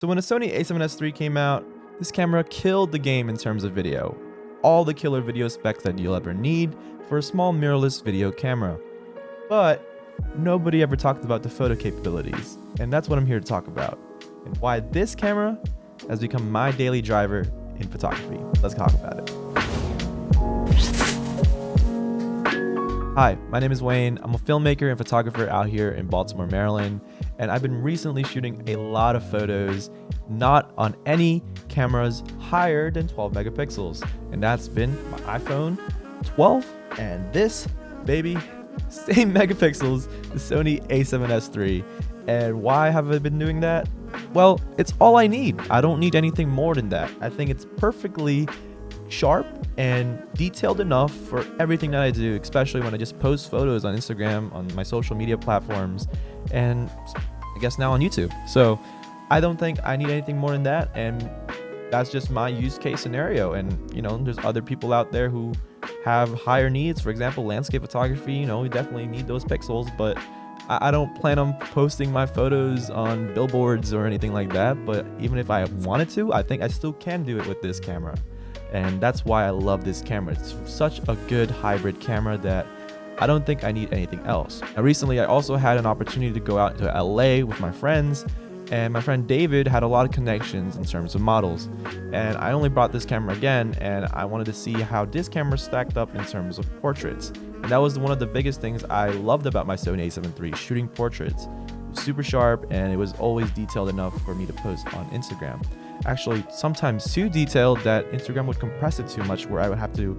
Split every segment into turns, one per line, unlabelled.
So when the Sony A7S III came out, this camera killed the game in terms of video. All the killer video specs that you'll ever need for a small mirrorless video camera. But nobody ever talked about the photo capabilities, and that's what I'm here to talk about, and why this camera has become my daily driver in photography. Let's talk about it. Hi, my name is Wayne. I'm a filmmaker and photographer out here in Baltimore, Maryland, and I've been recently shooting a lot of photos, not on any cameras higher than 12 megapixels, and that's been my iPhone 12 and this baby, same megapixels, the Sony A7S III. And why have I been doing that? Well, it's all I need. I don't need anything more than that. I think it's perfectly sharp and detailed enough for everything that I do, especially when I just post photos on Instagram, on my social media platforms, and I guess now on YouTube. So I don't think I need anything more than that, and that's just my use case scenario. And you know, there's other people out there who have higher needs. For example, landscape photography, you know, we definitely need those pixels, but I don't plan on posting my photos on billboards or anything like that. But even if I wanted to, I think I still can do it with this camera. And that's why I love this camera. It's such a good hybrid camera that I don't think I need anything else. Now, recently, I also had an opportunity to go out to LA with my friends, and my friend David had a lot of connections in terms of models. And I only brought this camera again, and I wanted to see how this camera stacked up in terms of portraits. And that was one of the biggest things I loved about my Sony A7 III, shooting portraits. It was super sharp, and it was always detailed enough for me to post on Instagram. Actually, sometimes too detailed that Instagram would compress it too much, where I would have to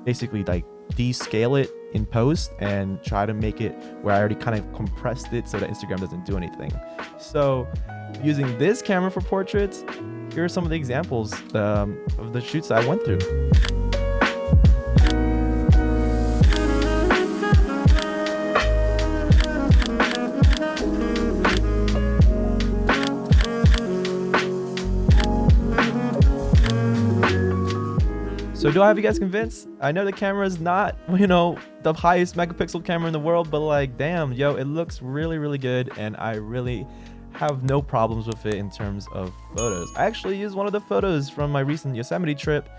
basically like descale it in post and try to make it where I already kind of compressed it so that Instagram doesn't do anything. So using this camera for portraits, here are some of the examples of the shoots that I went through. So do I have you guys convinced? I know the camera is not, you know, the highest megapixel camera in the world, but like, damn, yo, it looks really, really good, and I really have no problems with it in terms of photos. I actually used one of the photos from my recent Yosemite trip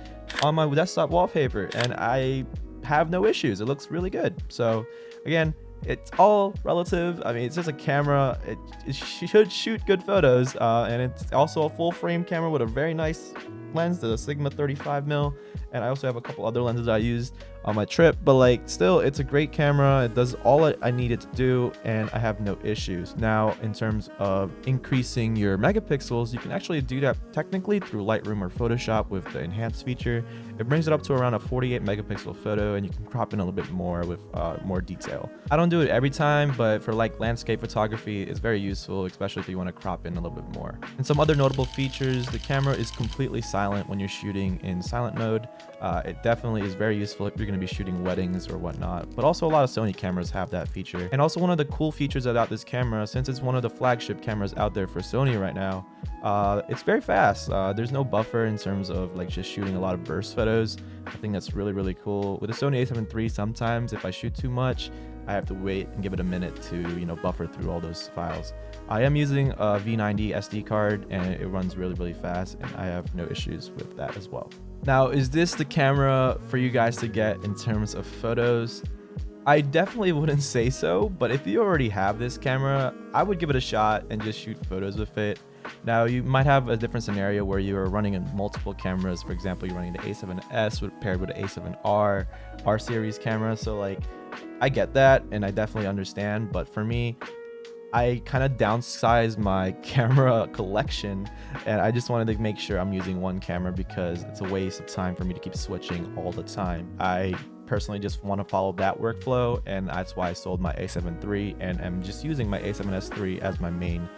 on my desktop wallpaper, and I have no issues. It looks really good. So again, it's all relative. I mean, it's just a camera. It should shoot good photos, and it's also a full frame camera with a very nice lens, the Sigma 35mm, and I also have a couple other lenses I used on my trip, but like still, it's a great camera. It does all I need it to do, and I have no issues. Now, in terms of increasing your megapixels, you can actually do that technically through Lightroom or Photoshop with the enhance feature. It brings it up to around a 48 megapixel photo, and you can crop in a little bit more with more detail. I don't do it every time, but for like landscape photography, it's very useful, especially if you want to crop in a little bit more. And some other notable features: the camera is completely silent when you're shooting in silent mode. It definitely is very useful if you're going to be shooting weddings or whatnot, but also a lot of Sony cameras have that feature. And also, one of the cool features about this camera, since it's one of the flagship cameras out there for Sony right now, it's very fast. There's no buffer in terms of like just shooting a lot of burst photos. I think that's really, really cool. With the Sony A7 III, sometimes if I shoot too much, I have to wait and give it a minute to, you know, buffer through all those files. I am using a V90 SD card, and it runs really, really fast, and I have no issues with that as well. Now, is this the camera for you guys to get in terms of photos? I definitely wouldn't say so, but if you already have this camera, I would give it a shot and just shoot photos with it. Now, you might have a different scenario where you are running in multiple cameras. For example, you're running the A7S paired with the A7R, R series camera. So like, I get that, and I definitely understand, but for me, I kind of downsized my camera collection, and I just wanted to make sure I'm using one camera because it's a waste of time for me to keep switching all the time. I personally just want to follow that workflow, and that's why I sold my A7 III, and I'm just using my A7S III as my main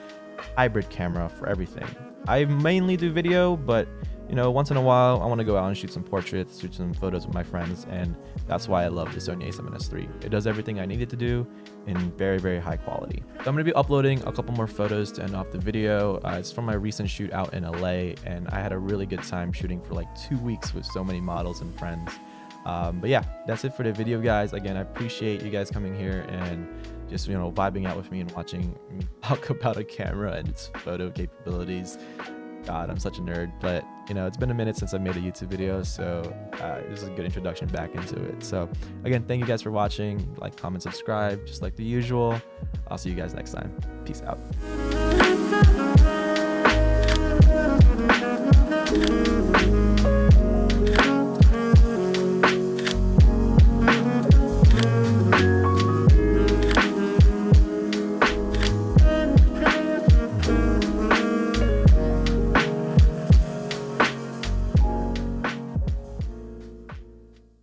hybrid camera for everything. I mainly do video, but you know, once in a while I want to go out and shoot some portraits, shoot some photos with my friends, and that's why I love the Sony A7S III. It does everything I need it to do in very, very high quality. So I'm going to be uploading a couple more photos to end off the video. It's from my recent shoot out in LA, and I had a really good time shooting for like 2 weeks with so many models and friends. But yeah, that's it for the video, guys. Again, I appreciate you guys coming here and just, you know, vibing out with me and watching me talk about a camera and its photo capabilities. God, I'm such a nerd, but you know, it's been a minute since I made a YouTube video, so this is a good introduction back into it. So again, thank you guys for watching. Like, comment, subscribe, just like the usual. I'll see you guys next time. Peace out.